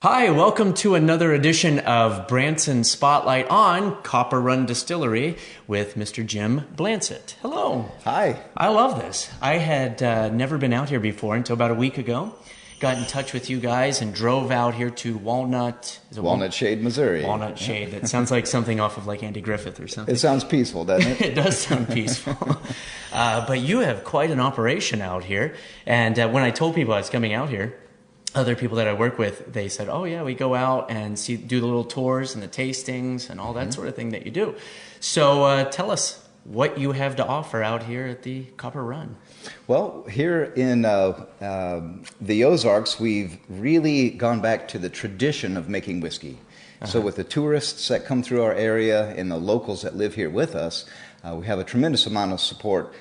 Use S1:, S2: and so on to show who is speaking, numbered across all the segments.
S1: Hi, welcome to another edition of Branson Spotlight on Copper Run Distillery with Mr. Jim Blansett. Hello.
S2: Hi.
S1: I love this. I had never been out here before until about a week ago. Got in touch with you guys and drove out here to Walnut
S2: Shade, Missouri.
S1: Walnut Shade. That sounds like something off of like Andy Griffith or something.
S2: It sounds peaceful, doesn't it?
S1: It does sound peaceful. But you have quite an operation out here. And when I told people I was coming out here, other people that I work with, they said, oh yeah, we go out and do the little tours and the tastings and all that sort of thing that you do. So tell us what you have to offer out here at the Copper Run.
S2: Well, here in the Ozarks, we've really gone back to the tradition of making whiskey. So with the tourists that come through our area and the locals that live here with us, we have a tremendous amount of support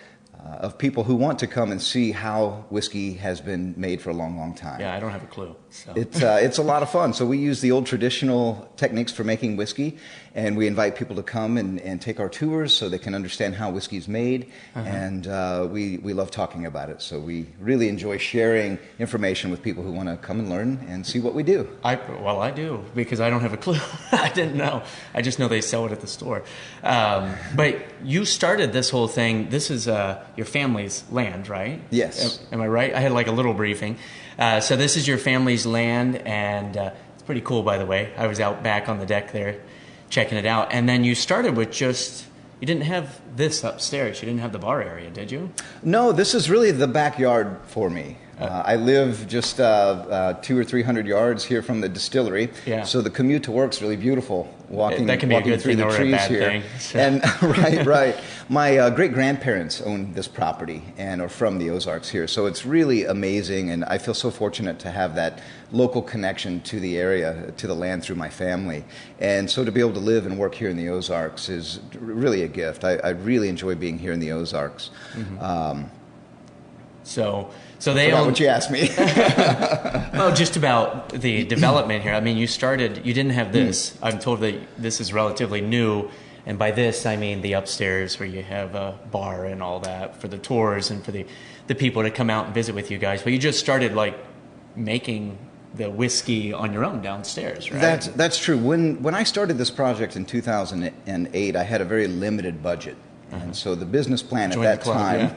S2: of people who want to come and see how whiskey has been made for a long, long time.
S1: Yeah, I don't have a clue. So.
S2: It's a lot of fun. So we use the old traditional techniques for making whiskey, and we invite people to come and take our tours so they can understand how whiskey is made, and we love talking about it. So we really enjoy sharing information with people who want to come and learn and see what we do.
S1: I do, because I don't have a clue. I didn't know. I just know they sell it at the store. But you started this whole thing. This is your family's land, right?
S2: Yes.
S1: Am I right? I had like a little briefing. So this is your family's land, and it's pretty cool, by the way. I was out back on the deck there checking it out. And then you started with you didn't have this upstairs. You didn't have the bar area, did you?
S2: No, this is really the backyard for me. I live just 200 or 300 yards here from the distillery, so the commute to work's really beautiful. Walking through the trees here, so. And right. My great-grandparents own this property and are from the Ozarks here, so it's really amazing. And I feel so fortunate to have that local connection to the area, to the land through my family. And so to be able to live and work here in the Ozarks is really a gift. I really enjoy being here in the Ozarks.
S1: So they own
S2: what you asked me.
S1: Well, just about the development here. I mean, you didn't have this. I'm told that this is relatively new, and by this I mean the upstairs where you have a bar and all that for the tours and for the people to come out and visit with you guys. But you just started like making the whiskey on your own downstairs, right?
S2: That's true. When I started this project in 2008, I had a very limited budget. And so the business plan at that time,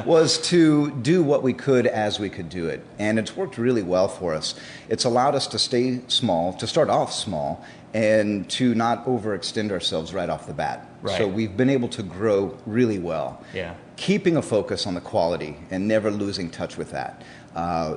S2: was to do what we could as we could do it. And it's worked really well for us. It's allowed us to stay small, to start off small, and to not overextend ourselves right off the bat.
S1: Right.
S2: So we've been able to grow really well, keeping a focus on the quality and never losing touch with that.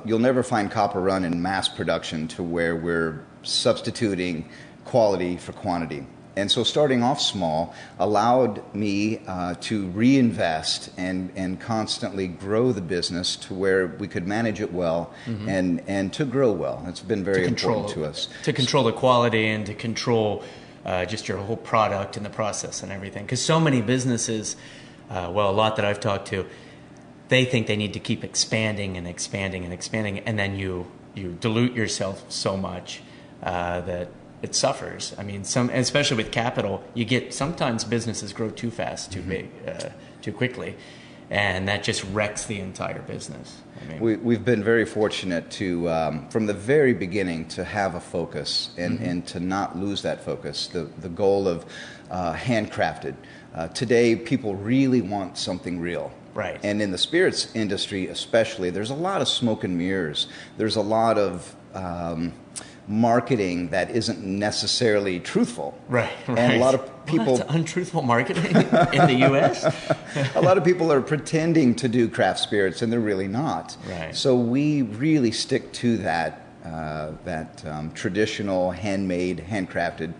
S2: You'll never find Copper Run in mass production to where we're substituting quality for quantity. And so starting off small allowed me to reinvest and constantly grow the business to where we could manage it well and to grow well. It's been very important to us.
S1: To control the quality and to control just your whole product and the process and everything. Because so many businesses, a lot that I've talked to, they think they need to keep expanding and expanding and expanding, and then you dilute yourself so much that it suffers. I mean, especially with capital, sometimes businesses grow too fast, too big, too quickly, and that just wrecks the entire business. I mean,
S2: we've been very fortunate to, from the very beginning, to have a focus and to not lose that focus. The goal of handcrafted. Today, people really want something real.
S1: Right.
S2: And in the spirits industry especially, there's a lot of smoke and mirrors. There's a lot of marketing that isn't necessarily truthful.
S1: Right.
S2: And a lot of people...
S1: That's untruthful marketing in the U.S.?
S2: A lot of people are pretending to do craft spirits, and they're really not.
S1: Right.
S2: So we really stick to that traditional, handmade, handcrafted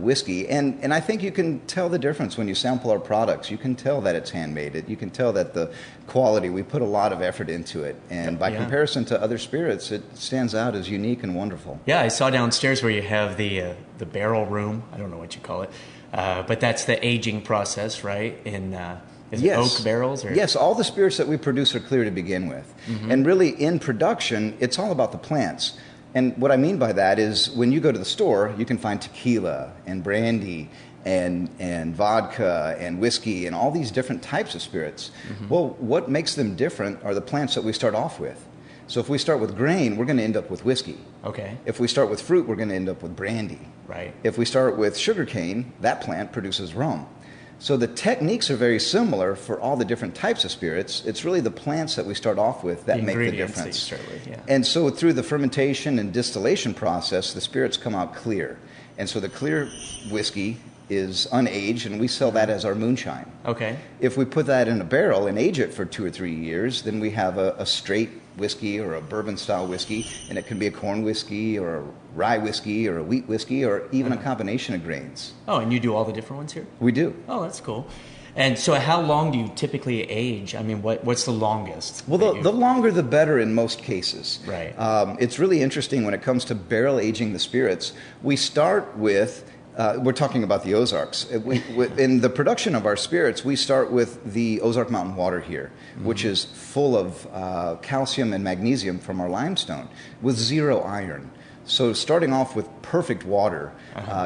S2: whiskey. And I think you can tell the difference when you sample our products. You can tell that it's handmade. You can tell that the quality, we put a lot of effort into it. And by comparison to other spirits, it stands out as unique and wonderful.
S1: Yeah, I saw downstairs where you have the barrel room. I don't know what you call it. But that's the aging process, right? Is it oak barrels? Or?
S2: Yes, all the spirits that we produce are clear to begin with. And really, in production, it's all about the plants. And what I mean by that is when you go to the store, you can find tequila and brandy and vodka and whiskey and all these different types of spirits. Well, what makes them different are the plants that we start off with. So if we start with grain, we're going to end up with whiskey.
S1: Okay.
S2: If we start with fruit, we're going to end up with brandy.
S1: Right.
S2: If we start with sugarcane, that plant produces rum. So the techniques are very similar for all the different types of spirits. It's really the plants that we start off with that make the difference. And so through the fermentation and distillation process, the spirits come out clear. And so the clear whiskey is unaged, and we sell that as our moonshine.
S1: Okay.
S2: If we put that in a barrel and age it for 2 or 3 years, then we have a straight whiskey or a bourbon-style whiskey, and it can be a corn whiskey or a rye whiskey or a wheat whiskey or even a combination of grains.
S1: Oh, and you do all the different ones here?
S2: We do.
S1: Oh, that's cool. And so how long do you typically age? I mean, what's the longest?
S2: Well, the longer the better in most cases.
S1: Right.
S2: It's really interesting when it comes to barrel aging the spirits. We start with... we're talking about the Ozarks. In the production of our spirits, we start with the Ozark Mountain water here, which is full of calcium and magnesium from our limestone with 0 iron. So starting off with perfect water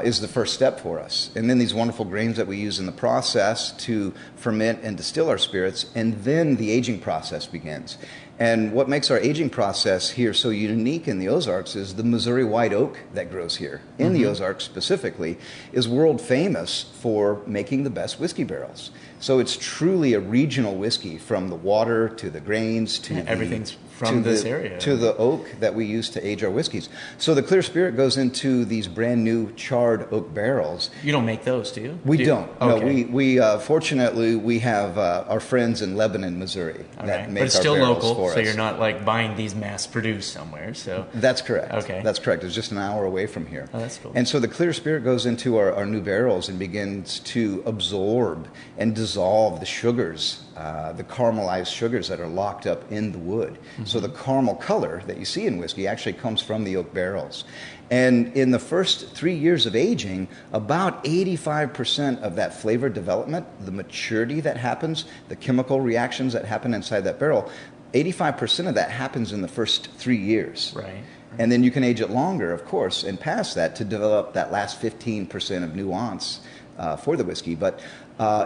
S2: is the first step for us. And then these wonderful grains that we use in the process to ferment and distill our spirits, and then the aging process begins. And what makes our aging process here so unique in the Ozarks is the Missouri white oak that grows here, in the Ozarks specifically, is world famous for making the best whiskey barrels. So it's truly a regional whiskey, from the water to the grains to
S1: everything's from this area.
S2: To the oak that we use to age our whiskeys. So the clear spirit goes into these brand new charred oak barrels.
S1: You don't make those, do you?
S2: We don't. Okay. No, we fortunately we have our friends in Lebanon, Missouri that make
S1: but it's
S2: our
S1: still
S2: barrels
S1: local,
S2: for us.
S1: So you're not like buying these mass produced somewhere. So
S2: that's correct.
S1: Okay,
S2: that's correct. It's just an hour away from here.
S1: Oh, that's cool.
S2: And so the clear spirit goes into our new barrels and begins to absorb and dissolve the sugars, the caramelized sugars that are locked up in the wood. So the caramel color that you see in whiskey actually comes from the oak barrels. And in the first 3 years of aging, about 85% of that flavor development, the maturity that happens, the chemical reactions that happen inside that barrel, 85% of that happens in the first 3 years.
S1: Right.
S2: And then you can age it longer, of course, and past that to develop that last 15% of nuance for the whiskey. But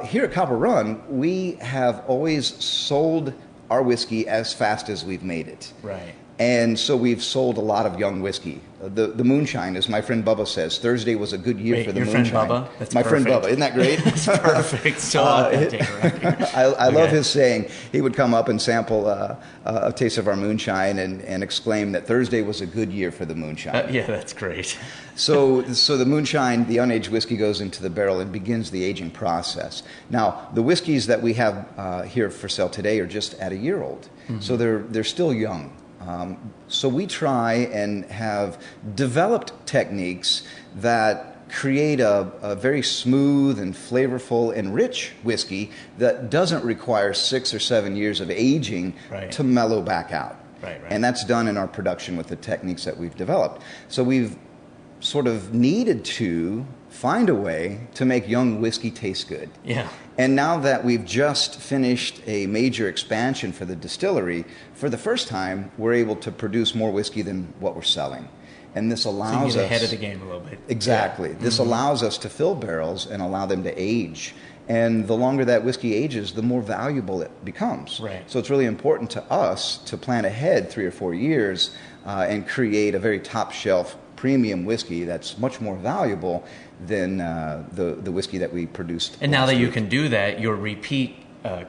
S2: here at Copper Run, we have always sold our whiskey as fast as we've made it.
S1: Right.
S2: And so we've sold a lot of young whiskey. The moonshine, as my friend Bubba says, Thursday was a good year for the moonshine.
S1: Your friend Bubba? That's
S2: my
S1: perfect.
S2: friend Bubba. Isn't that great?
S1: That's perfect. So authentic around here.
S2: I love his saying. He would come up and sample a taste of our moonshine and exclaim that Thursday was a good year for the moonshine.
S1: Yeah, that's great.
S2: So the moonshine, the unaged whiskey, goes into the barrel and begins the aging process. Now, the whiskeys that we have here for sale today are just at a year old. So they're still young. So we try and have developed techniques that create a very smooth and flavorful and rich whiskey that doesn't require 6 or 7 years of aging to mellow back out.
S1: Right.
S2: And that's done in our production with the techniques that we've developed. So we've sort of needed to find a way to make young whiskey taste good.
S1: Yeah.
S2: And now that we've just finished a major expansion for the distillery, for the first time, we're able to produce more whiskey than what we're selling. And this allows us...
S1: So you get ahead of the game a little bit.
S2: Exactly. Yeah. This allows us to fill barrels and allow them to age. And the longer that whiskey ages, the more valuable it becomes.
S1: Right.
S2: So it's really important to us to plan ahead 3 or 4 years and create a very top-shelf premium whiskey that's much more valuable than the whiskey that we produced.
S1: And now that you can do that, your repeat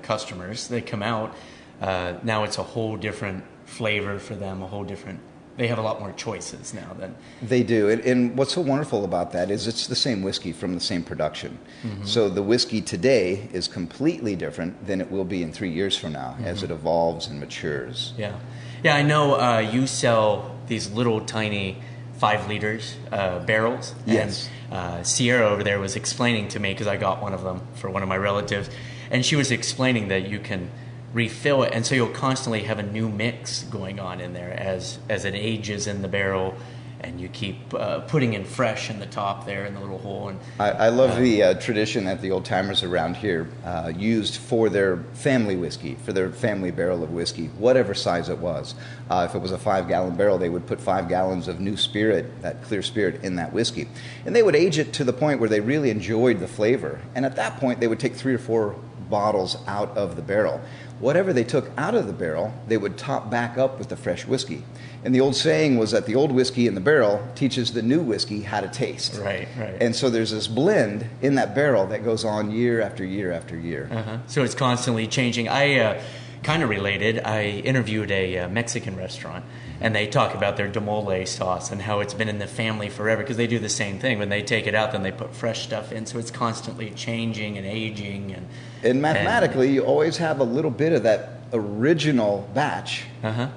S1: customers, they come out, now it's a whole different flavor for them, a whole different... They have a lot more choices now than...
S2: They do. And what's so wonderful about that is it's the same whiskey from the same production. So the whiskey today is completely different than it will be in 3 years from now as it evolves and matures.
S1: Yeah. Yeah, I know you sell these little tiny 5 liters barrels.
S2: Yes.
S1: And Sierra over there was explaining to me, because I got one of them for one of my relatives, and she was explaining that you can refill it, and so you'll constantly have a new mix going on in there as it ages in the barrel, and you keep putting in fresh in the top there in the little hole. And
S2: I love the tradition that the old timers around here used for their family whiskey, for their family barrel of whiskey, whatever size it was. If it was a 5-gallon barrel, they would put 5 gallons of new spirit, that clear spirit, in that whiskey. And they would age it to the point where they really enjoyed the flavor. And at that point, they would take 3 or 4 bottles out of the barrel. whatever they took out of the barrel, they would top back up with the fresh whiskey. And the old saying was that the old whiskey in the barrel teaches the new whiskey how to taste.
S1: Right.
S2: And so there's this blend in that barrel that goes on year after year after year.
S1: So it's constantly changing. I kind of related. I interviewed a Mexican restaurant, and they talk about their demole sauce and how it's been in the family forever, because they do the same thing. When they take it out, then they put fresh stuff in, so it's constantly changing and aging.
S2: And mathematically, you always have a little bit of that original batch,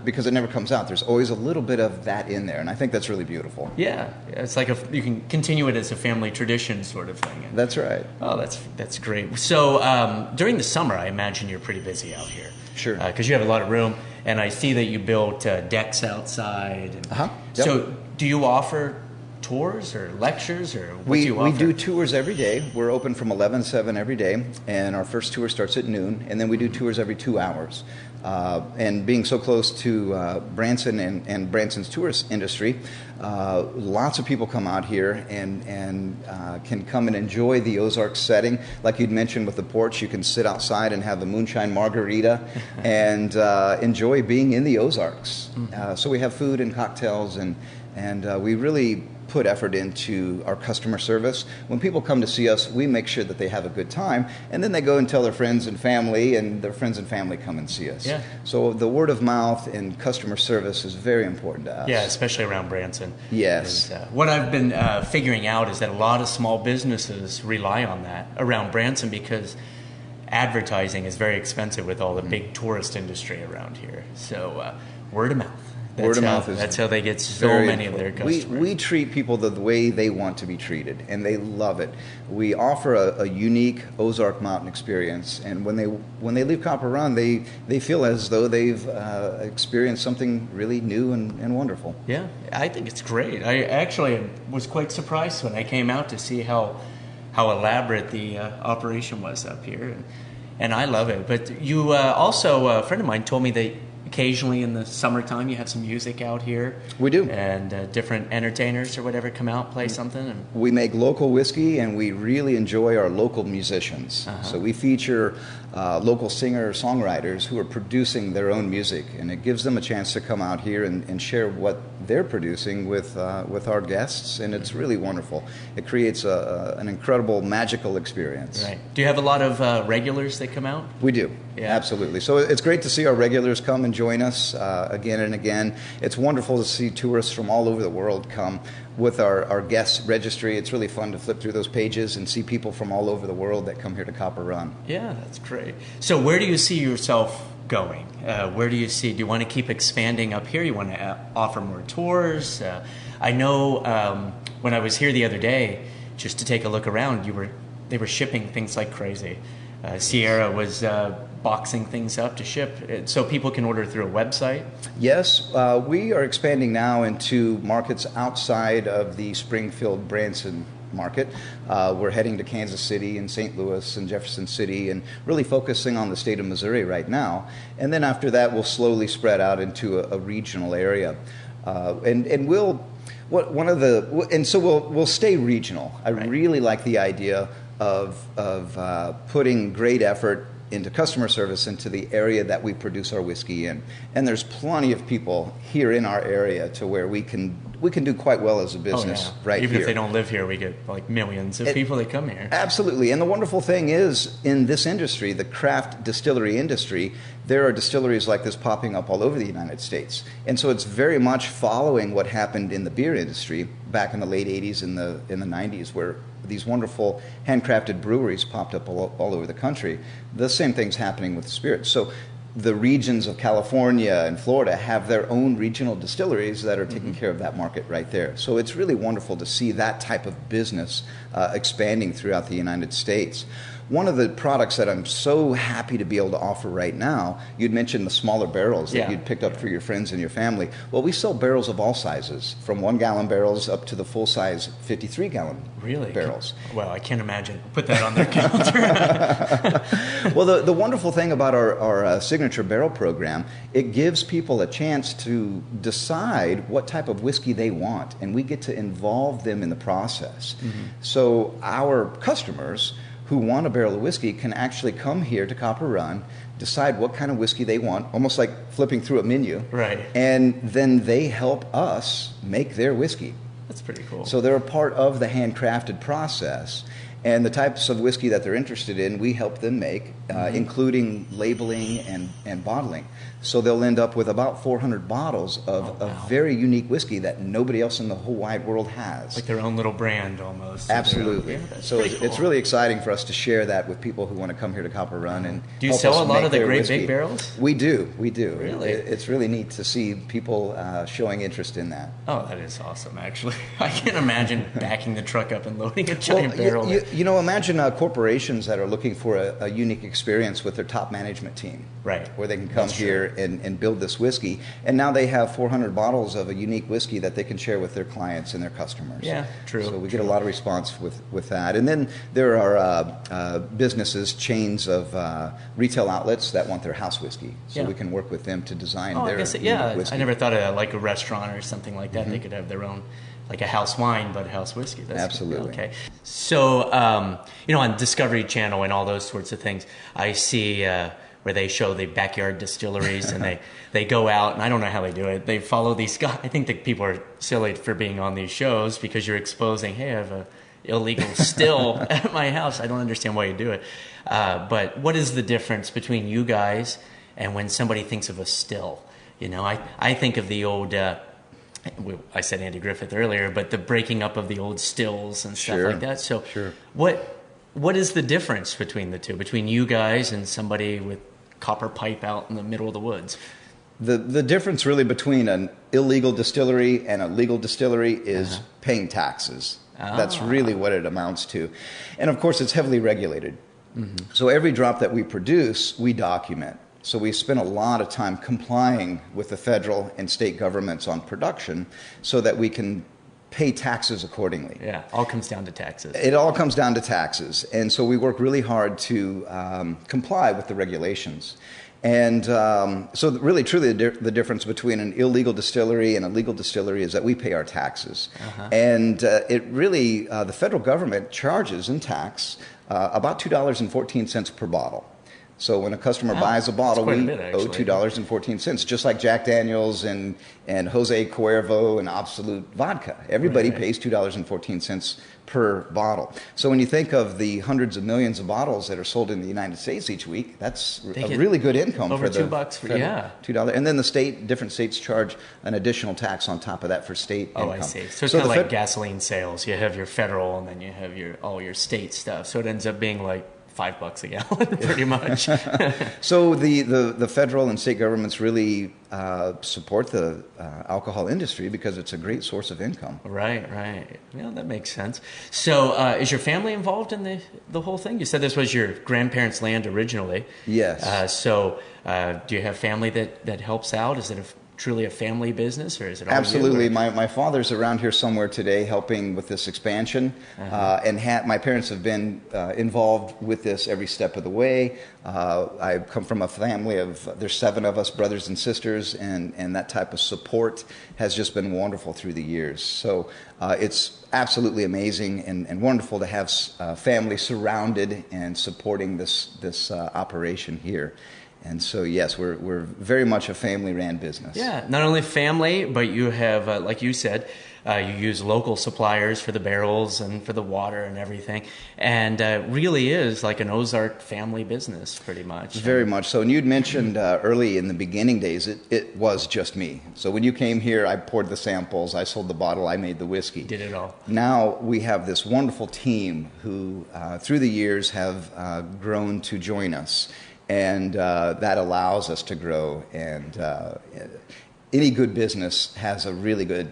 S2: because it never comes out. There's always a little bit of that in there, and I think that's really beautiful.
S1: Yeah, it's like you can continue it as a family tradition sort of thing.
S2: That's right.
S1: Oh, that's great. So during the summer, I imagine you're pretty busy out here.
S2: Sure.
S1: Because you have a lot of room, and I see that you built decks outside.
S2: Yep.
S1: So do you offer tours or lectures, or what do you offer?
S2: We do tours every day. We're open from 11 to 7 every day, and our first tour starts at noon, and then we do tours every 2 hours. And being so close to Branson and Branson's tourist industry, lots of people come out here and can come and enjoy the Ozarks setting. Like you'd mentioned with the porch, you can sit outside and have a moonshine margarita and enjoy being in the Ozarks. So we have food and cocktails, and we really put effort into our customer service. When people come to see us, we make sure that they have a good time, and then they go and tell their friends and family, and their friends and family come and see us.
S1: Yeah.
S2: So the word of mouth and customer service is very important to us.
S1: Yeah, especially around Branson.
S2: Yes.
S1: What I've been figuring out is that a lot of small businesses rely on that around Branson, because advertising is very expensive with all the big tourist industry around here. So word of mouth. That's how they get so many of their customers.
S2: We treat people the way they want to be treated, and they love it. We offer a unique Ozark Mountain experience, and when they leave Copper Run, they feel as though they've experienced something really new and wonderful.
S1: Yeah, I think it's great. I actually was quite surprised when I came out to see how elaborate the operation was up here, and I love it. But you also, a friend of mine told me that occasionally in the summertime you have some music out here.
S2: We do.
S1: And different entertainers or whatever come out, play something.
S2: We make local whiskey, and we really enjoy our local musicians. So we feature local singer-songwriters who are producing their own music, and it gives them a chance to come out here and share what they're producing with our guests, and it's really wonderful. It creates an incredible, magical experience.
S1: Right. Do you have a lot of regulars that come out?
S2: We do.
S1: Yeah.
S2: Absolutely. So it's great to see our regulars come and join us again and again. It's wonderful to see tourists from all over the world come with our guest registry. It's really fun to flip through those pages and see people from all over the world that come here to Copper Run.
S1: Yeah, that's great. So where do you see yourself going? Do you want to keep expanding up here? You want to offer more tours? I know when I was here the other day, just to take a look around, they were shipping things like crazy. Sierra was boxing things up to ship, so people can order through a website?
S2: Yes, we are expanding now into markets outside of the Springfield-Branson market. We're heading to Kansas City and St. Louis and Jefferson City, and really focusing on the state of Missouri right now. And then after that, we'll slowly spread out into a regional area. We'll stay regional. I really like the idea of putting great effort into customer service into the area that we produce our whiskey in. And there's plenty of people here in our area to where we can do quite well as a business right here.
S1: Even if they don't live here, we get like millions of people that come here.
S2: Absolutely. And the wonderful thing is, in this industry, the craft distillery industry, there are distilleries like this popping up all over the United States. And so it's very much following what happened in the beer industry back in the late 80s and in the 90s, where these wonderful handcrafted breweries popped up all over the country. The same thing's happening with spirits. So the regions of California and Florida have their own regional distilleries that are taking care of that market right there. So it's really wonderful to see that type of business expanding throughout the United States. One of the products that I'm so happy to be able to offer right now, you'd mentioned the smaller barrels that you'd picked up for your friends and your family. Well, we sell barrels of all sizes, from 1-gallon barrels up to the full-size 53-gallon barrels.
S1: Well, I can't imagine. Put that on their calendar.
S2: Well, the wonderful thing about our signature barrel program, it gives people a chance to decide what type of whiskey they want, and we get to involve them in the process. So our customers who want a barrel of whiskey can actually come here to Copper Run, decide what kind of whiskey they want, almost like flipping through a menu.
S1: Right.
S2: And then they help us make their whiskey.
S1: That's pretty cool.
S2: So they're a part of the handcrafted process. And the types of whiskey that they're interested in, we help them make, including labeling and bottling. So they'll end up with about 400 bottles of a very unique whiskey that nobody else in the whole wide world has.
S1: Like their own little brand almost.
S2: Absolutely. So it's really exciting for us to share that with people who want to come here to Copper Run. And
S1: do you sell a lot of the great big barrels?
S2: We do.
S1: Really?
S2: It's really neat to see people showing interest in that.
S1: Oh, that is awesome, actually. I can't imagine backing the truck up and loading a giant barrel.
S2: Imagine corporations that are looking for a unique experience with their top management team.
S1: Right.
S2: Where they can come here and build this whiskey. And now they have 400 bottles of a unique whiskey that they can share with their clients and their customers.
S1: Yeah, true.
S2: So we get a lot of response with that. And then there are businesses, chains of retail outlets that want their house whiskey. So we can work with them to design their unique whiskey.
S1: I never thought of like a restaurant or something like that. They could have their own, like a house wine, but house whiskey. That's
S2: absolutely.
S1: Okay. So, on Discovery Channel and all those sorts of things, I see where they show the backyard distilleries and they go out, and I don't know how they do it. They follow these guys. I think that people are silly for being on these shows because you're exposing, hey, I have a illegal still at my house. I don't understand why you do it. But what is the difference between you guys and when somebody thinks of a still? I think of the old... I said Andy Griffith earlier, but the breaking up of the old stills and stuff like that. So what is the difference between the two, between you guys and somebody with copper pipe out in the middle of the woods?
S2: The difference really between an illegal distillery and a legal distillery is paying taxes. That's really what it amounts to. And of course, it's heavily regulated. Mm-hmm. So every drop that we produce, we document. So we spend a lot of time complying with the federal and state governments on production so that we can pay taxes accordingly.
S1: Yeah, all comes down to taxes.
S2: It all comes down to taxes. And so we work really hard to comply with the regulations. And so really, truly, the difference between an illegal distillery and a legal distillery is that we pay our taxes. And it really, the federal government charges in tax about $2.14 per bottle. So when a customer buys a bottle, we owe $2.14, just like Jack Daniels and Jose Cuervo and Absolute Vodka. Everybody pays $2.14 per bottle. So when you think of the hundreds of millions of bottles that are sold in the United States each week, that's a really good income
S1: over
S2: for the
S1: $2 for
S2: $2. And then different states charge an additional tax on top of that for state income.
S1: I see. So it's kind of like gasoline sales. You have your federal, and then you have all your state stuff. So it ends up being like $5 a gallon, pretty much.
S2: So the federal and state governments really support the alcohol industry because it's a great source of income.
S1: Right. Yeah, that makes sense. So is your family involved in the whole thing? You said this was your grandparents' land originally.
S2: Yes.
S1: So do you have family that helps out? Is it truly a family business, or is it all
S2: Absolutely.
S1: you?
S2: My father's around here somewhere today helping with this expansion, and my parents have been involved with this every step of the way. I come from a family there's 7 of us, brothers and sisters, and that type of support has just been wonderful through the years. So it's absolutely amazing and wonderful to have family surrounded and supporting this operation here. And so, yes, we're very much a family-ran business.
S1: Yeah, not only family, but you have, like you said, you use local suppliers for the barrels and for the water and everything. And really is like an Ozark family business, pretty much.
S2: Very much so. And you'd mentioned early in the beginning days, it was just me. So when you came here, I poured the samples, I sold the bottle, I made the whiskey.
S1: Did it all.
S2: Now we have this wonderful team who, through the years, have grown to join us. And that allows us to grow. And any good business has a really good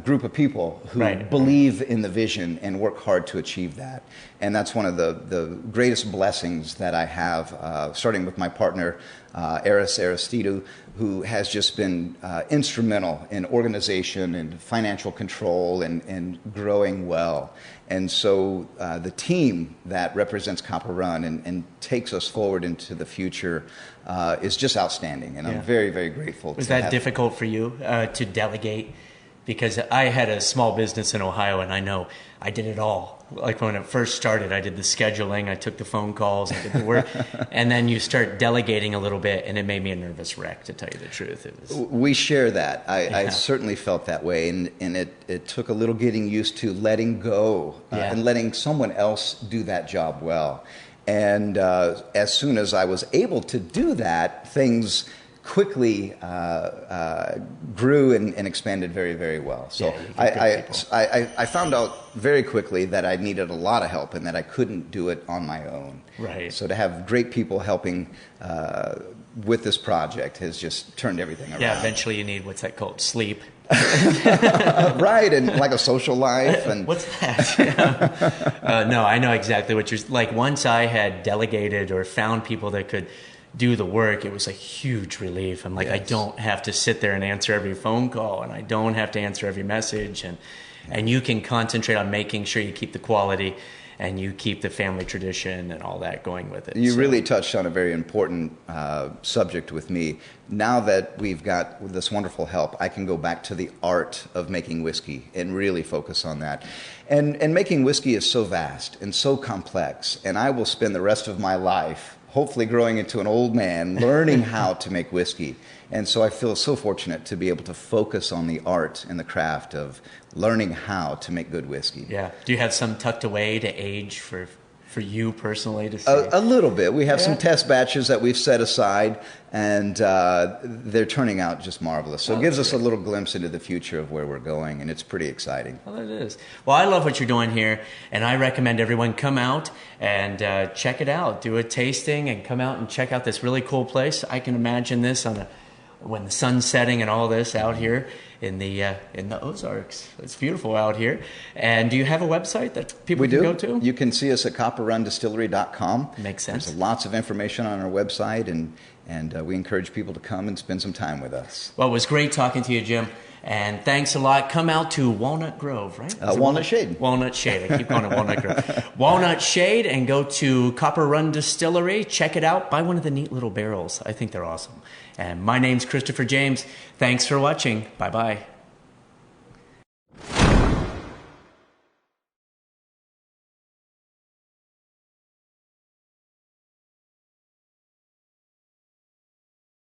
S2: group of people who believe in the vision and work hard to achieve that. And that's one of the greatest blessings that I have, starting with my partner, Eris Aristidou, who has just been instrumental in organization and financial control and growing well. And so the team that represents Copper Run and takes us forward into the future is just outstanding. And I'm very, very grateful.
S1: Was that difficult for you to delegate because I had a small business in Ohio, and I know I did it all. Like when it first started, I did the scheduling, I took the phone calls, I did the work, and then you start delegating a little bit, and it made me a nervous wreck, to tell you the truth.
S2: We share that. I certainly felt that way, and it took a little getting used to letting go and letting someone else do that job well. And as soon as I was able to do that, things quickly grew and expanded very, very well. So I found out very quickly that I needed a lot of help and that I couldn't do it on my own.
S1: Right.
S2: So to have great people helping with this project has just turned everything around.
S1: Yeah, eventually you need, what's that called, sleep.
S2: Right, and like a social life. And
S1: what's that? No, I know exactly what you're, like once I had delegated or found people that could do the work, it was a huge relief. I'm like, I don't have to sit there and answer every phone call, and I don't have to answer every message, and you can concentrate on making sure you keep the quality and you keep the family tradition and all that going with it.
S2: You really touched on a very important subject with me. Now that we've got this wonderful help, I can go back to the art of making whiskey and really focus on that. And making whiskey is so vast and so complex, and I will spend the rest of my life hopefully growing into an old man, learning how to make whiskey. And so I feel so fortunate to be able to focus on the art and the craft of learning how to make good whiskey.
S1: Yeah. Do you have some tucked away to age for you personally to see?
S2: A little bit. We have some test batches that we've set aside, and they're turning out just marvelous. So it gives us a little glimpse into the future of where we're going, and it's pretty exciting.
S1: Well, it is. Well, I love what you're doing here, and I recommend everyone come out and check it out. Do a tasting and come out and check out this really cool place. I can imagine this when the sun's setting and all this out here in the Ozarks. It's beautiful out here. And do you have a website that people can go to?
S2: You can see us at copperrundistillery.com.
S1: Makes sense.
S2: There's lots of information on our website, and we encourage people to come and spend some time with us.
S1: Well, it was great talking to you, Jim. And thanks a lot. Come out to Walnut Grove, right?
S2: Walnut Shade.
S1: Walnut Shade. I keep calling it Walnut Grove. Walnut Shade, and go to Copper Run Distillery. Check it out. Buy one of the neat little barrels. I think they're awesome. And my name's Christopher James. Thanks for watching. Bye-bye.